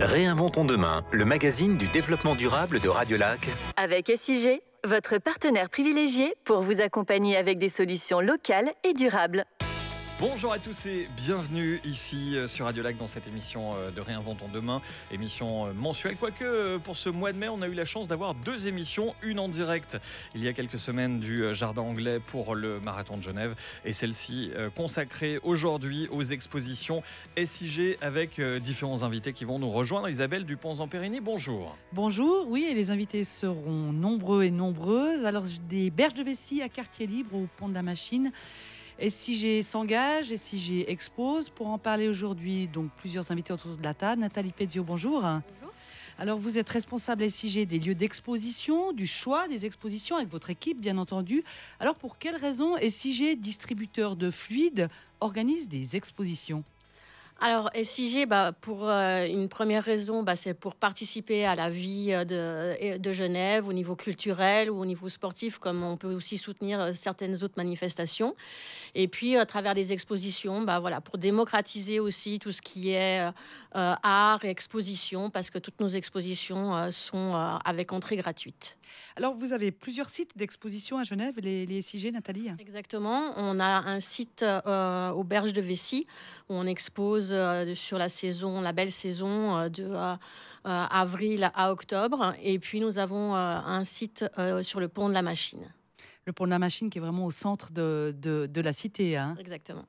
Réinventons demain, le magazine du développement durable de Radiolac. Avec SIG, votre partenaire privilégié pour vous accompagner avec des solutions locales et durables. Bonjour à tous et bienvenue ici sur Radiolac dans cette émission de Réinventons demain, émission mensuelle. Quoique pour ce mois de mai, on a eu la chance d'avoir deux émissions, une en direct il y a quelques semaines du Jardin Anglais pour le Marathon de Genève et celle-ci consacrée aujourd'hui aux expositions SIG avec différents invités qui vont nous rejoindre. Isabelle Dupont-Zamperini, bonjour. Bonjour, oui, et les invités seront nombreux et nombreuses. Alors, des berges de vessie à quartier libre au pont de la Machine. SIG s'engage, SIG expose. Pour en parler aujourd'hui, donc plusieurs invités autour de la table. Nathalie Pezio, bonjour. Bonjour. Alors, vous êtes responsable SIG des lieux d'exposition, du choix des expositions avec votre équipe, bien entendu. Alors, pour quelles raisons SIG, distributeur de fluides, organise des expositions ? Alors, SIG, pour une première raison, c'est pour participer à la vie de Genève au niveau culturel ou au niveau sportif, comme on peut aussi soutenir certaines autres manifestations. Et puis, à travers les expositions, pour démocratiser aussi tout ce qui est art et exposition, parce que toutes nos expositions sont avec entrée gratuite. Alors, vous avez plusieurs sites d'exposition à Genève, les SIG, Nathalie ? Exactement. On a un site aux Berges de Vessie où on expose sur la belle saison de avril à octobre. Et puis, nous avons un site sur le pont de la Machine. Le pont de la Machine qui est vraiment au centre de la cité. Hein. Exactement.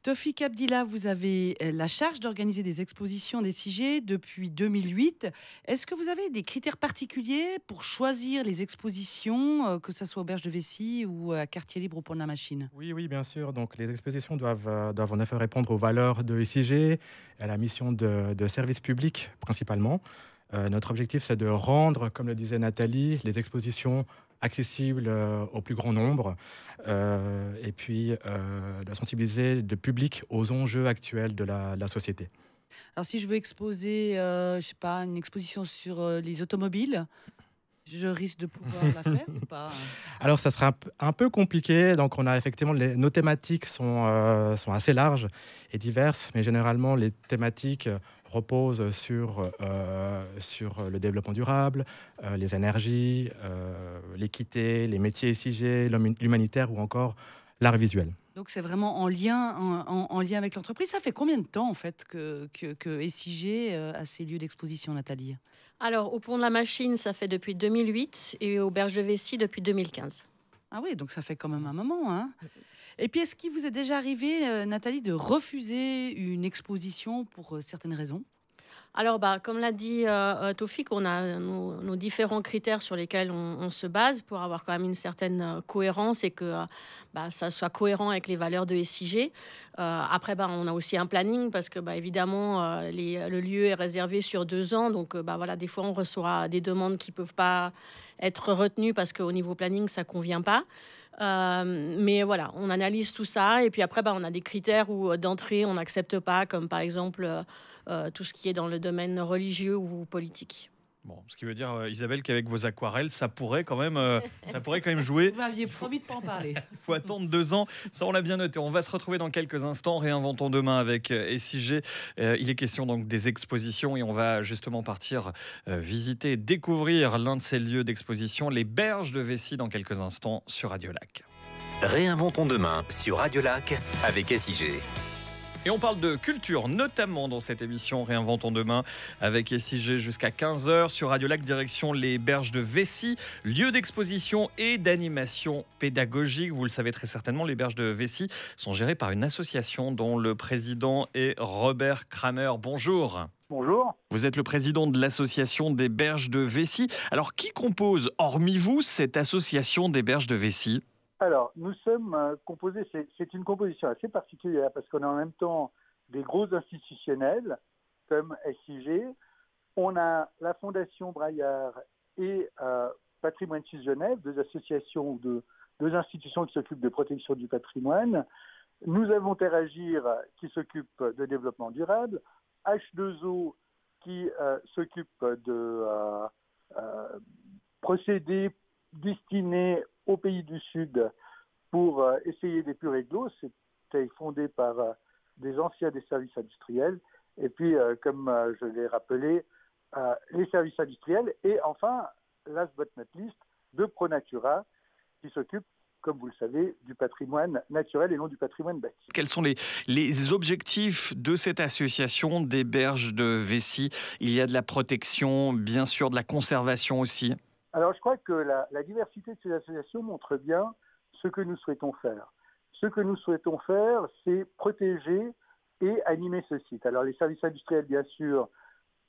Tofik Abdillah, vous avez la charge d'organiser des expositions des SIG depuis 2008. Est-ce que vous avez des critères particuliers pour choisir les expositions, que ce soit aux Berges de Vessie ou à Quartier Libre au Pont de la Machine ? Oui, bien sûr. Donc, les expositions doivent en effet répondre aux valeurs de SIG et à la mission de service public principalement. Notre objectif, c'est de rendre, comme le disait Nathalie, les expositions accessibles au plus grand nombre et puis de sensibiliser le public aux enjeux actuels de la société. Alors, si je veux exposer, une exposition sur les automobiles, je risque de pouvoir la faire ou pas ? Alors, ça sera un peu compliqué. Donc, on a effectivement nos thématiques sont assez larges et diverses, mais généralement, les thématiques reposent sur le développement durable, les énergies, l'équité, les métiers SIG, l'humanitaire ou encore l'art visuel. Donc, c'est vraiment en lien avec l'entreprise. Ça fait combien de temps, en fait, que SIG a ces lieux d'exposition, Nathalie ? Alors, au pont de la Machine, ça fait depuis 2008 et aux Berges de Vessie depuis 2015. Ah oui, donc ça fait quand même un moment. Hein. Et puis, est-ce qu'il vous est déjà arrivé, Nathalie, de refuser une exposition pour certaines raisons ? Alors, comme l'a dit Tofik, on a nos différents critères sur lesquels on se base pour avoir quand même une certaine cohérence et que ça soit cohérent avec les valeurs de SIG. Après, on a aussi un planning parce que, évidemment, le lieu est réservé sur 2 ans. Donc, des fois, on reçoit des demandes qui ne peuvent pas être retenues parce qu'au niveau planning, ça ne convient pas. Mais voilà, on analyse tout ça et puis après on a des critères où d'entrée on n'accepte pas, comme par exemple tout ce qui est dans le domaine religieux ou politique. Bon, ce qui veut dire, Isabelle, qu'avec vos aquarelles, ça pourrait quand même jouer. Vous m'aviez promis de pas en parler. Il faut attendre 2 ans, ça on l'a bien noté. On va se retrouver dans quelques instants, Réinventons demain avec SIG. Il est question donc des expositions et on va justement partir visiter, découvrir l'un de ces lieux d'exposition, les Berges de Vessie, dans quelques instants sur Radiolac. Réinventons demain sur Radiolac avec SIG. Et on parle de culture, notamment dans cette émission Réinventons demain avec SIG jusqu'à 15h sur Radiolac, direction les Berges de Vessie, lieu d'exposition et d'animation pédagogique. Vous le savez très certainement, les Berges de Vessie sont gérées par une association dont le président est Robert Kramer. Bonjour. Bonjour. Vous êtes le président de l'association des Berges de Vessie. Alors, qui compose, hormis vous, cette association des Berges de Vessie ? Alors, nous sommes composés, c'est une composition assez particulière parce qu'on a en même temps des gros institutionnels comme SIG, on a la Fondation Braillard et Patrimoine Suisse Genève, 2 associations ou deux institutions qui s'occupent de protection du patrimoine. Nous avons Teragir qui s'occupe de développement durable, H2O qui s'occupe de procédés destinés aux pays du Sud pour essayer d'épurer de l'eau. C'était fondé par des anciens des services industriels. Et puis, comme je l'ai rappelé, les services industriels et enfin, last but not least, de ProNatura qui s'occupe, comme vous le savez, du patrimoine naturel et non du patrimoine bâti. Quels sont les objectifs de cette association des berges de Vessy? Il y a de la protection, bien sûr, de la conservation aussi. Alors, je crois que la diversité de ces associations montre bien ce que nous souhaitons faire. Ce que nous souhaitons faire, c'est protéger et animer ce site. Alors, les services industriels, bien sûr,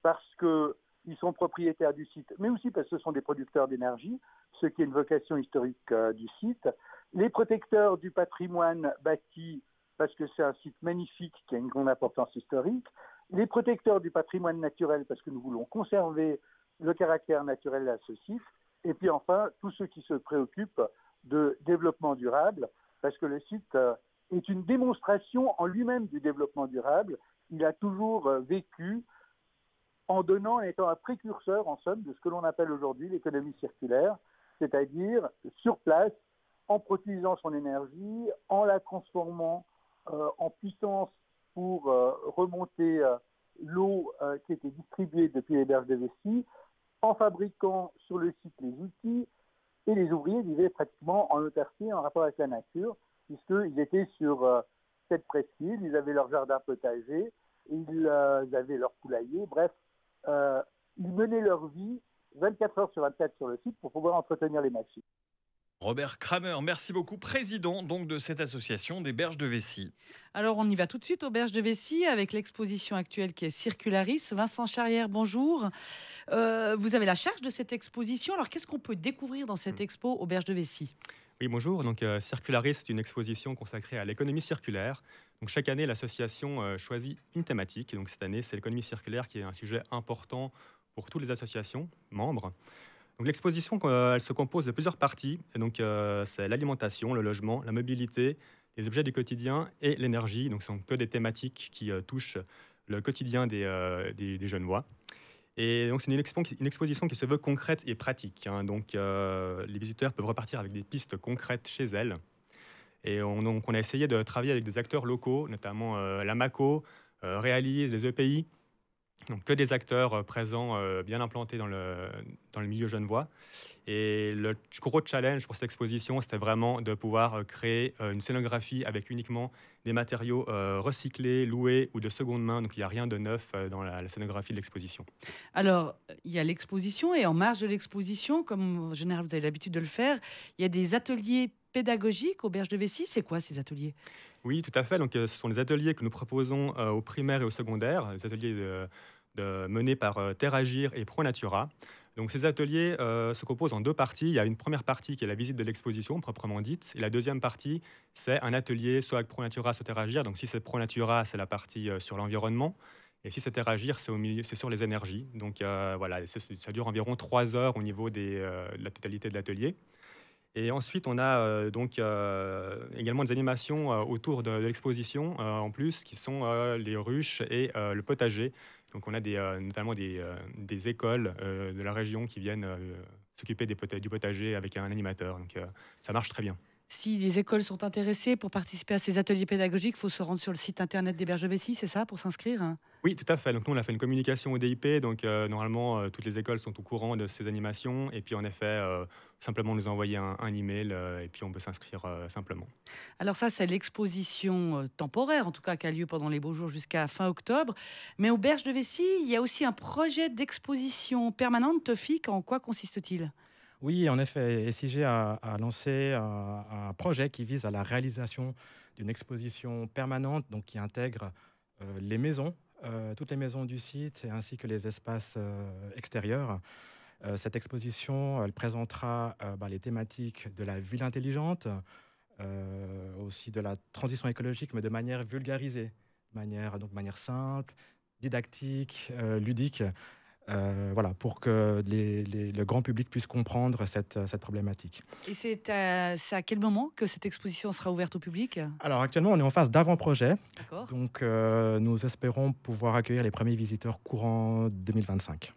parce qu'ils sont propriétaires du site, mais aussi parce que ce sont des producteurs d'énergie, ce qui est une vocation historique du site. Les protecteurs du patrimoine bâti, parce que c'est un site magnifique qui a une grande importance historique. Les protecteurs du patrimoine naturel, parce que nous voulons conserver le caractère naturel de ce site. Et puis enfin, tous ceux qui se préoccupent de développement durable, parce que le site est une démonstration en lui-même du développement durable. Il a toujours vécu en donnant, en étant un précurseur, en somme, de ce que l'on appelle aujourd'hui l'économie circulaire, c'est-à-dire sur place, en produisant son énergie, en la transformant en puissance pour remonter l'eau qui était distribuée depuis les berges de Vessy, en fabriquant sur le site les outils, et les ouvriers vivaient pratiquement en autarcie en rapport avec la nature, puisqu'ils étaient sur cette presqu'île, ils avaient leur jardin potager, ils avaient leur poulailler, bref, ils menaient leur vie 24 heures sur 24 sur le site pour pouvoir entretenir les machines. Robert Kramer, merci beaucoup, président donc de cette association des berges de Vessy. Alors, on y va tout de suite aux berges de Vessy avec l'exposition actuelle qui est Circularis. Vincent Charrière, bonjour. Vous avez la charge de cette exposition. Alors, qu'est-ce qu'on peut découvrir dans cette expo aux berges de Vessy ? Oui, bonjour. Donc, Circularis, c'est une exposition consacrée à l'économie circulaire. Donc, chaque année, l'association choisit une thématique. Et donc, cette année, c'est l'économie circulaire qui est un sujet important pour toutes les associations membres. Donc, l'exposition, elle se compose de plusieurs parties. Et donc, c'est l'alimentation, le logement, la mobilité, les objets du quotidien et l'énergie. Donc, ce sont que des thématiques qui touchent le quotidien des Genevois. Et donc, c'est une exposition qui se veut concrète et pratique. Donc, les visiteurs peuvent repartir avec des pistes concrètes chez elles. Et on a essayé de travailler avec des acteurs locaux, notamment l'AMACO, Réalise, les EPI. Donc, que des acteurs présents, bien implantés dans le milieu genevois. Et le gros challenge pour cette exposition, c'était vraiment de pouvoir créer une scénographie avec uniquement des matériaux recyclés, loués ou de seconde main. Donc, il n'y a rien de neuf dans la scénographie de l'exposition. Alors, il y a l'exposition et en marge de l'exposition, comme en général vous avez l'habitude de le faire, il y a des ateliers pédagogiques aux berges de Vessy. C'est quoi ces ateliers ? Oui, tout à fait. Donc, ce sont les ateliers que nous proposons aux primaires et aux secondaires, les ateliers menés par Terragir et ProNatura. Donc, ces ateliers se composent en deux parties. Il y a une première partie qui est la visite de l'exposition, proprement dite. Et la deuxième partie, c'est un atelier soit avec ProNatura, soit Terragir. Donc, si c'est ProNatura, c'est la partie sur l'environnement. Et si c'est Terragir, c'est sur les énergies. Donc, voilà, ça dure environ 3 heures au niveau de la totalité de l'atelier. Et ensuite, on a également des animations autour de l'exposition, en plus, qui sont les ruches et le potager. Donc, on a notamment des écoles de la région qui viennent s'occuper du potager avec un animateur. Donc, ça marche très bien. Si les écoles sont intéressées pour participer à ces ateliers pédagogiques, il faut se rendre sur le site internet des berges de Vessy, c'est ça, pour s'inscrire ? Oui, tout à fait. Donc, nous, on a fait une communication au DIP. Donc, normalement, toutes les écoles sont au courant de ces animations. Et puis, en effet, simplement nous envoyer un email et puis on peut s'inscrire simplement. Alors, ça, c'est l'exposition temporaire, en tout cas, qui a lieu pendant les beaux jours jusqu'à fin octobre. Mais aux berges de Vessy, il y a aussi un projet d'exposition permanente. Tofik, en quoi consiste-t-il ? Oui, en effet, SIG a lancé un projet qui vise à la réalisation d'une exposition permanente, donc qui intègre les maisons, toutes les maisons du site, ainsi que les espaces extérieurs. Cette exposition, elle présentera les thématiques de la ville intelligente, aussi de la transition écologique, mais de manière vulgarisée, de manière simple, didactique, ludique. Voilà, pour que le grand public puisse comprendre cette problématique. Et c'est à quel moment que cette exposition sera ouverte au public ? Alors actuellement, on est en phase d'avant-projet. D'accord. Donc nous espérons pouvoir accueillir les premiers visiteurs courant 2025.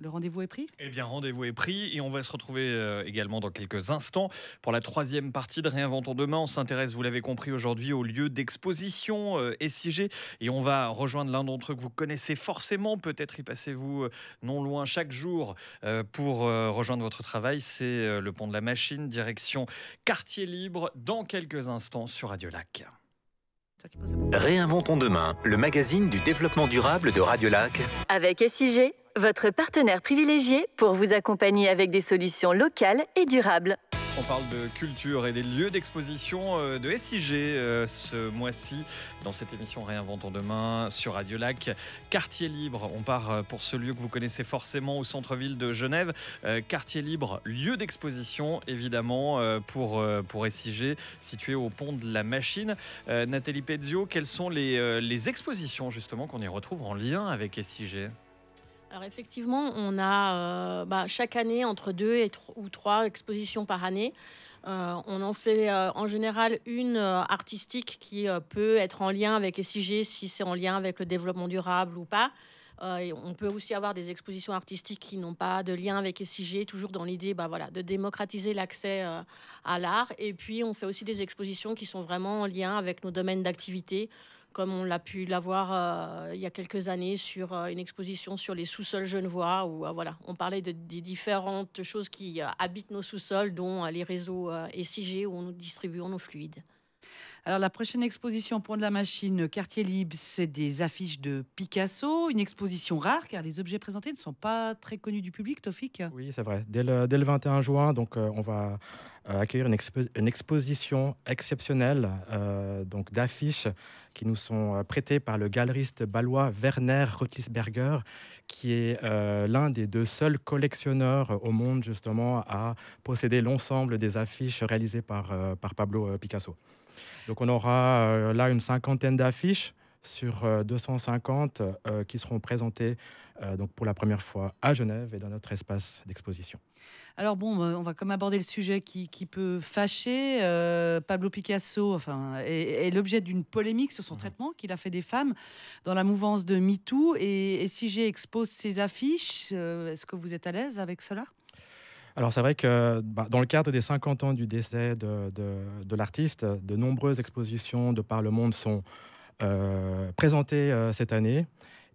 Le rendez-vous est pris? Eh bien, rendez-vous est pris et on va se retrouver également dans quelques instants pour la troisième partie de Réinventons demain. On s'intéresse, vous l'avez compris, aujourd'hui au lieu d'exposition SIG et on va rejoindre l'un d'entre eux que vous connaissez forcément. Peut-être y passez-vous non loin chaque jour pour rejoindre votre travail. C'est le pont de la Machine, direction Quartier Libre, dans quelques instants sur Radio Lac. Réinventons demain, le magazine du développement durable de Radio Lac. Avec SIG, votre partenaire privilégié pour vous accompagner avec des solutions locales et durables. On parle de culture et des lieux d'exposition de SIG ce mois-ci dans cette émission Réinventons demain sur Radio Lac. Quartier Libre, on part pour ce lieu que vous connaissez forcément au centre-ville de Genève. Quartier Libre, lieu d'exposition évidemment pour SIG, situé au pont de la Machine. Nathalie Pezio, quelles sont les expositions justement qu'on y retrouve en lien avec SIG ? Alors effectivement, on a chaque année entre 2 ou 3 expositions par année. On en fait en général une artistique qui peut être en lien avec SIG si c'est en lien avec le développement durable ou pas. Et on peut aussi avoir des expositions artistiques qui n'ont pas de lien avec SIG, toujours dans l'idée de démocratiser l'accès à l'art. Et puis on fait aussi des expositions qui sont vraiment en lien avec nos domaines d'activité, comme on l'a pu l'avoir il y a quelques années sur une exposition sur les sous-sols genevois, où on parlait des différentes choses qui habitent nos sous-sols, dont les réseaux SIG, où nous distribuons nos fluides. Alors, la prochaine exposition Pont de la Machine, Quartier Libre, c'est des affiches de Picasso, une exposition rare, car les objets présentés ne sont pas très connus du public, Tofik. Oui, c'est vrai. Dès le 21 juin, donc, on va accueillir une exposition exceptionnelle donc d'affiches qui nous sont prêtées par le galeriste bâlois Werner Rotlisberger, qui est l'un des 2 seuls collectionneurs au monde justement à posséder l'ensemble des affiches réalisées par Pablo Picasso. Donc on aura là une 50aine d'affiches sur 250 qui seront présentées donc pour la première fois à Genève et dans notre espace d'exposition. Alors bon, on va comme aborder le sujet qui peut fâcher. Pablo Picasso est l'objet d'une polémique sur son traitement qu'il a fait des femmes dans la mouvance de MeToo. Et SIG expose ses affiches. Est-ce que vous êtes à l'aise avec cela ? Alors c'est vrai que dans le cadre des 50 ans du décès de l'artiste, de nombreuses expositions de par le monde sont présentées cette année.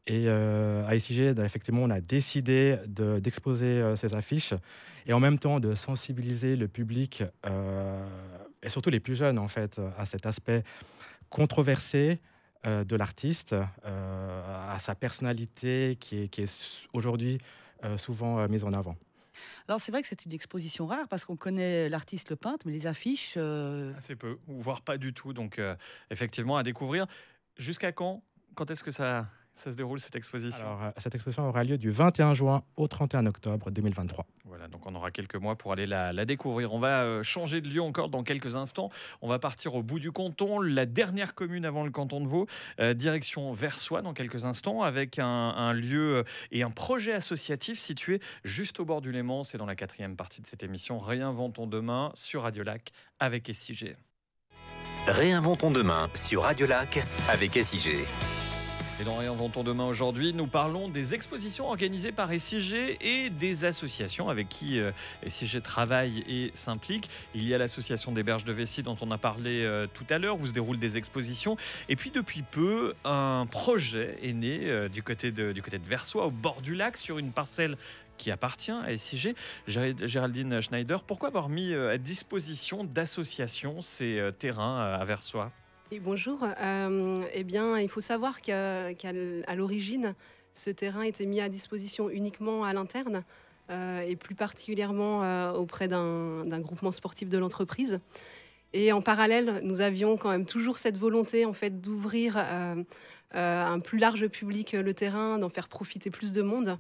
Et à SIG, effectivement, on a décidé d'exposer ces affiches et en même temps de sensibiliser le public et surtout les plus jeunes en fait à cet aspect controversé de l'artiste, à sa personnalité qui est aujourd'hui souvent mise en avant. Alors c'est vrai que c'est une exposition rare parce qu'on connaît l'artiste, le peintre, mais les affiches... Assez peu, ou voire pas du tout. Donc effectivement, à découvrir. Jusqu'à quand est-ce que ça se déroule cette exposition ? Alors cette exposition aura lieu du 21 juin au 31 octobre 2023. Voilà, donc on aura quelques mois pour aller la découvrir. On va changer de lieu encore dans quelques instants. On va partir au bout du canton, la dernière commune avant le canton de Vaud, direction Versoix dans quelques instants, avec un lieu et un projet associatif situé juste au bord du Léman. C'est dans la 4e partie de cette émission Réinventons demain sur Radio Lac avec SIG. Réinventons demain sur Radio Lac avec SIG. Et dans Réinventons demain aujourd'hui, nous parlons des expositions organisées par SIG et des associations avec qui SIG travaille et s'implique. Il y a l'association des Berges de Vessie dont on a parlé tout à l'heure, où se déroulent des expositions. Et puis depuis peu, un projet est né du côté de Versoix, au bord du lac, sur une parcelle qui appartient à SIG. Géraldine Schneider, pourquoi avoir mis à disposition d'associations ces terrains à Versoix ? Et bonjour. Il faut savoir qu'à l'origine, ce terrain était mis à disposition uniquement à l'interne et plus particulièrement auprès d'un groupement sportif de l'entreprise. Et en parallèle, nous avions quand même toujours cette volonté en fait, d'ouvrir à un plus large public le terrain, d'en faire profiter plus de monde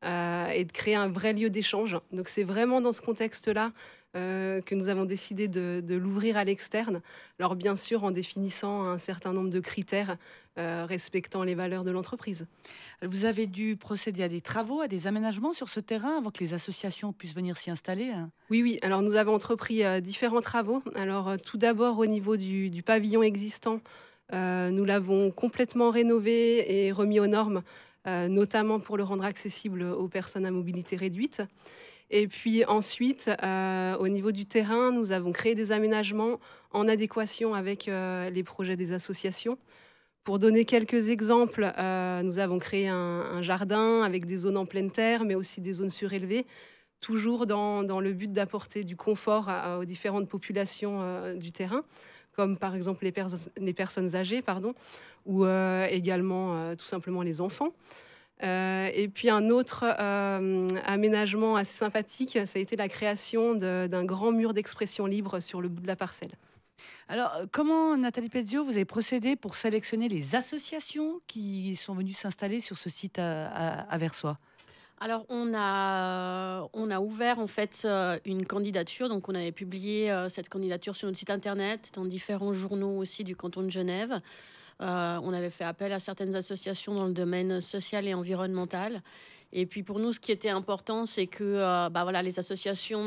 et de créer un vrai lieu d'échange. Donc c'est vraiment dans ce contexte-là que nous avons décidé de l'ouvrir à l'externe. Alors bien sûr en définissant un certain nombre de critères respectant les valeurs de l'entreprise. Vous avez dû procéder à des travaux, à des aménagements sur ce terrain avant que les associations puissent venir s'y installer ? Oui. Alors nous avons entrepris différents travaux. Alors tout d'abord au niveau du pavillon existant, nous l'avons complètement rénové et remis aux normes notamment pour le rendre accessible aux personnes à mobilité réduite. Et puis ensuite, au niveau du terrain, nous avons créé des aménagements en adéquation avec les projets des associations. Pour donner quelques exemples, nous avons créé un jardin avec des zones en pleine terre, mais aussi des zones surélevées, toujours dans le but d'apporter du confort aux différentes populations du terrain, comme par exemple les personnes âgées, ou également tout simplement les enfants. Et puis un autre aménagement assez sympathique, ça a été la création d'un grand mur d'expression libre sur le bout de la parcelle. Alors, comment, Nathalie Pezzio, vous avez procédé pour sélectionner les associations qui sont venues s'installer sur ce site à Versoix? Alors, on a ouvert en fait une candidature. Donc, on avait publié cette candidature sur notre site internet, dans différents journaux aussi du canton de Genève. On avait fait appel à certaines associations dans le domaine social et environnemental. Et puis pour nous, ce qui était important, c'est que les associations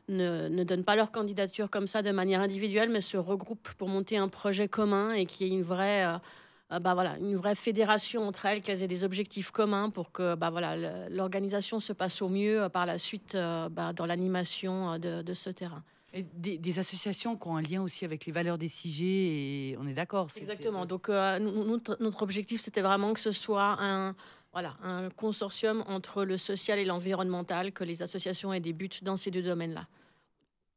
ne donnent pas leur candidature comme ça de manière individuelle, mais se regroupent pour monter un projet commun et qu'il y ait une vraie fédération entre elles, qu'elles aient des objectifs communs pour que l'organisation se passe au mieux par la suite dans l'animation de ce terrain. Et des associations qui ont un lien aussi avec les valeurs des SIG, et on est d'accord. Exactement. Donc, notre objectif, c'était vraiment que ce soit un consortium entre le social et l'environnemental, que les associations aient des buts dans ces deux domaines-là,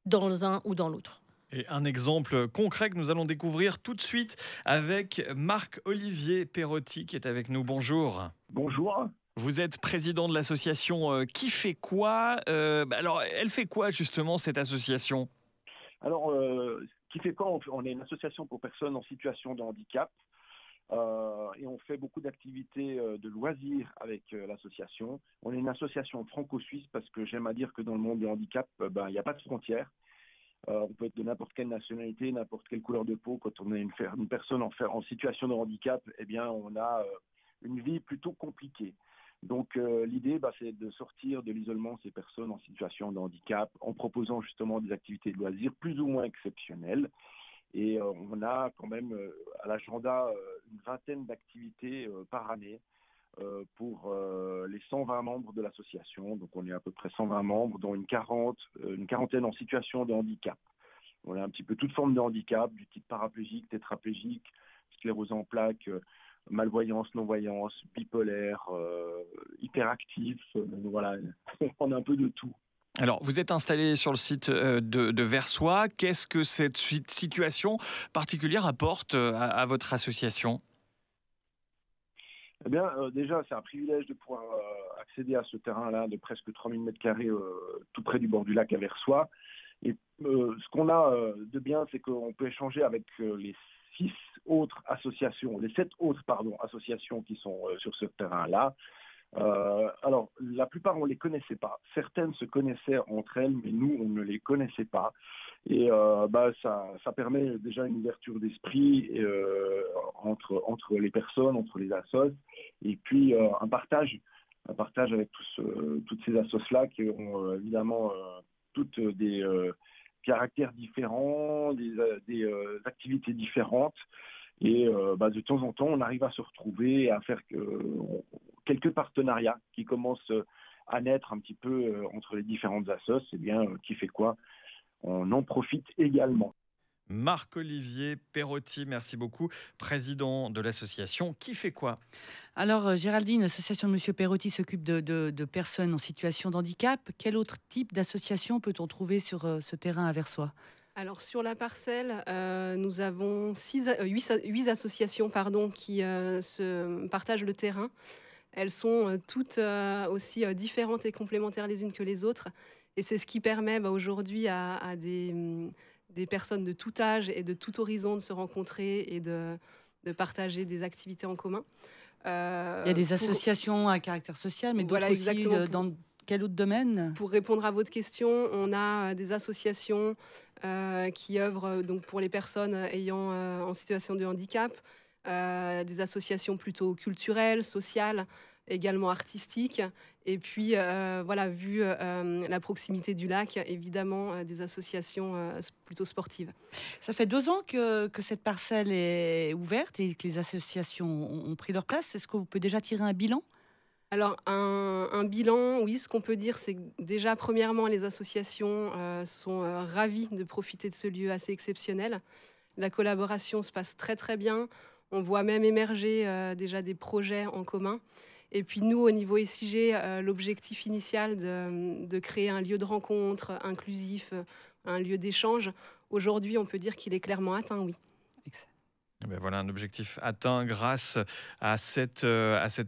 dans un ou dans l'autre. Et un exemple concret que nous allons découvrir tout de suite avec Marc-Olivier Perotti qui est avec nous. Bonjour. Bonjour. Vous êtes président de l'association Qui fait quoi alors, elle fait quoi justement cette association? Alors, Qui fait quoi? On est une association pour personnes en situation de handicap et on fait beaucoup d'activités de loisirs avec l'association. On est une association franco-suisse parce que j'aime à dire que dans le monde du handicap, il n'y a pas de frontières. On peut être de n'importe quelle nationalité, n'importe quelle couleur de peau. Quand on est une personne en situation de handicap, eh bien, on a une vie plutôt compliquée. Donc l'idée, c'est de sortir de l'isolement ces personnes en situation de handicap en proposant justement des activités de loisirs plus ou moins exceptionnelles. Et on a quand même à l'agenda une vingtaine d'activités par année pour les 120 membres de l'association. Donc on est à peu près 120 membres, dont une quarantaine en situation de handicap. On a un petit peu toute forme de handicap, du type paraplégique, tétraplégique, sclérose en plaques, malvoyance, non-voyance, bipolaire, hyperactif, voilà, on a un peu de tout. Alors, vous êtes installé sur le site de Versoix. Qu'est-ce que cette situation particulière apporte à votre association? Eh bien, déjà, c'est un privilège de pouvoir accéder à ce terrain-là de presque 3000 m², tout près du bord du lac à Versoix. Et ce qu'on a de bien, c'est qu'on peut échanger avec les 7 autres associations qui sont sur ce terrain-là. Alors, la plupart, on ne les connaissait pas. Certaines se connaissaient entre elles, mais nous, on ne les connaissait pas. Et ça permet déjà une ouverture d'esprit entre les personnes, entre les assos, et puis un partage avec toutes ces assos-là qui ont évidemment toutes des caractères différents, des activités différentes. Et de temps en temps, on arrive à se retrouver et à faire quelques partenariats qui commencent à naître un petit peu entre les différentes assos. Eh bien, Qui fait quoi? On en profite également. Marc-Olivier Perotti, merci beaucoup, président de l'association Qui fait quoi? Alors, Géraldine, l'association de M. Perotti s'occupe de personnes en situation de handicap. Quel autre type d'association peut-on trouver sur ce terrain à Versoix? Alors sur la parcelle, nous avons 8 associations qui se partagent le terrain. Elles sont toutes aussi différentes et complémentaires les unes que les autres. Et c'est ce qui permet aujourd'hui à des personnes de tout âge et de tout horizon de se rencontrer et de partager des activités en commun. Il y a des associations à caractère social, mais d'autres aussi dans quel autre domaine? Pour répondre à votre question, on a des associations qui œuvrent donc pour les personnes ayant en situation de handicap, des associations plutôt culturelles, sociales, également artistique. Et puis, voilà, vu la proximité du lac, évidemment, des associations plutôt sportives. Ça fait 2 ans que cette parcelle est ouverte et que les associations ont pris leur place. Est-ce que vous pouvez déjà tirer un bilan? Alors, un bilan, oui, ce qu'on peut dire, c'est que déjà, premièrement, les associations sont ravies de profiter de ce lieu assez exceptionnel. La collaboration se passe très, très bien. On voit même émerger déjà des projets en commun. Et puis nous, au niveau SIG, l'objectif initial de créer un lieu de rencontre inclusif, un lieu d'échange, aujourd'hui, on peut dire qu'il est clairement atteint, oui. Ben voilà un objectif atteint grâce à cette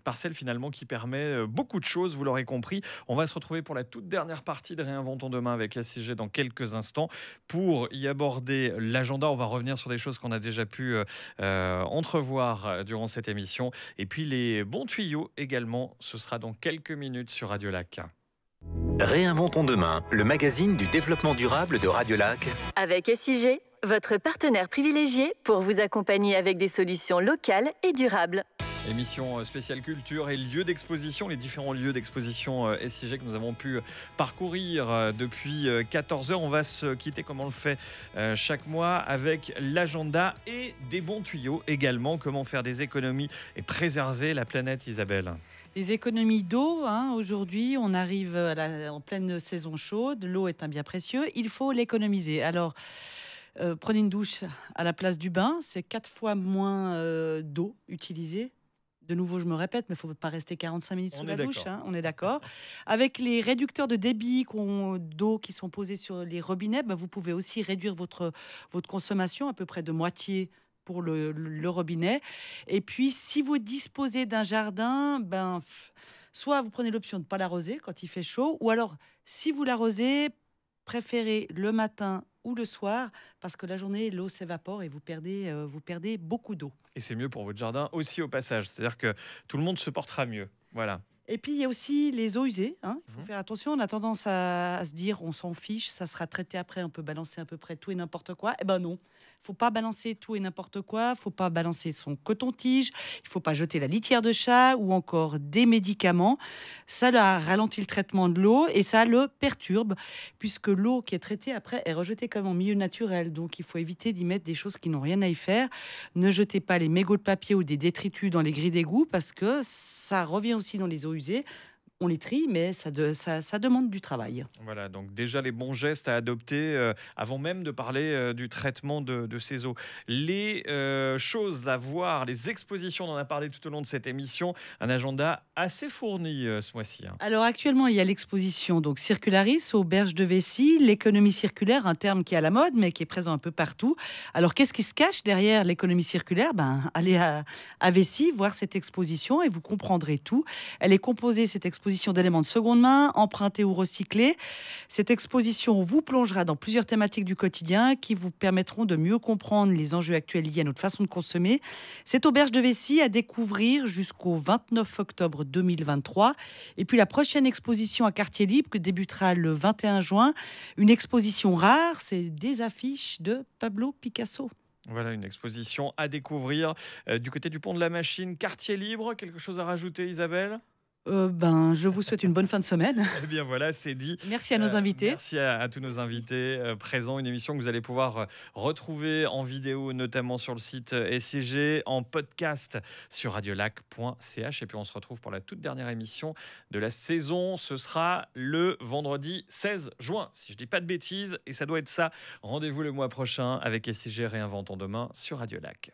parcelle finalement qui permet beaucoup de choses, vous l'aurez compris. On va se retrouver pour la toute dernière partie de Réinventons demain avec SIG dans quelques instants. Pour y aborder l'agenda, on va revenir sur des choses qu'on a déjà pu entrevoir durant cette émission. Et puis les bons tuyaux également, ce sera dans quelques minutes sur Radio Lac. Réinventons demain, le magazine du développement durable de Radio Lac. Avec SIG, votre partenaire privilégié pour vous accompagner avec des solutions locales et durables. Émission spéciale culture et lieux d'exposition, les différents lieux d'exposition SIG que nous avons pu parcourir depuis 14 heures. On va se quitter comme on le fait chaque mois avec l'agenda et des bons tuyaux également. Comment faire des économies et préserver la planète, Isabelle? Les économies d'eau, aujourd'hui, on arrive en pleine saison chaude. L'eau est un bien précieux, il faut l'économiser. Alors, prenez une douche à la place du bain, c'est 4 fois moins d'eau utilisée. De nouveau, je me répète, mais il ne faut pas rester 45 minutes sous la douche, on est d'accord. Avec les réducteurs de débit d'eau qui sont posés sur les robinets, vous pouvez aussi réduire votre consommation à peu près de moitié pour le robinet. Et puis, si vous disposez d'un jardin, soit vous prenez l'option de ne pas l'arroser quand il fait chaud, ou alors, si vous l'arrosez, préférez le matin ou le soir, parce que la journée, l'eau s'évapore et vous perdez beaucoup d'eau. Et c'est mieux pour votre jardin aussi au passage, c'est-à-dire que tout le monde se portera mieux. Voilà. Et puis, il y a aussi les eaux usées. Il faut faire attention. On a tendance à se dire, on s'en fiche, ça sera traité après, on peut balancer à peu près tout et n'importe quoi. Eh ben non, il ne faut pas balancer tout et n'importe quoi. Il ne faut pas balancer son coton-tige. Il ne faut pas jeter la litière de chat ou encore des médicaments. Ça ralentit le traitement de l'eau et ça le perturbe, puisque l'eau qui est traitée après est rejetée comme en milieu naturel. Donc, il faut éviter d'y mettre des choses qui n'ont rien à y faire. Ne jetez pas les mégots de papier ou des détritus dans les grilles d'égout, parce que ça revient aussi dans les eaux usées. On les trie, mais ça demande du travail. Voilà, donc déjà les bons gestes à adopter avant même de parler du traitement de ces eaux. Les choses à voir, les expositions, on en a parlé tout au long de cette émission. Un agenda assez fourni ce mois-ci. Alors actuellement, il y a l'exposition donc Circularis aux Berges de Vessy, l'économie circulaire, un terme qui est à la mode, mais qui est présent un peu partout. Alors qu'est-ce qui se cache derrière l'économie circulaire? Allez à Vessy, voir cette exposition et vous comprendrez tout. Elle est composée, cette exposition, d'éléments de seconde main, empruntés ou recyclés. Cette exposition vous plongera dans plusieurs thématiques du quotidien qui vous permettront de mieux comprendre les enjeux actuels liés à notre façon de consommer. C'est aux Berges de Vessy à découvrir jusqu'au 29 octobre 2023. Et puis la prochaine exposition à Quartier Libre qui débutera le 21 juin. Une exposition rare, c'est des affiches de Pablo Picasso. Voilà, une exposition à découvrir du côté du pont de la Machine, Quartier Libre. Quelque chose à rajouter, Isabelle ? Je vous souhaite une bonne fin de semaine. Eh bien voilà, c'est dit. Merci à nos invités. Merci à tous nos invités présents. Une émission que vous allez pouvoir retrouver en vidéo, notamment sur le site SIG, en podcast sur radiolac.ch. Et puis on se retrouve pour la toute dernière émission de la saison. Ce sera le vendredi 16 juin, si je ne dis pas de bêtises. Et ça doit être ça. Rendez-vous le mois prochain avec SIG Réinventons demain sur Radio Lac.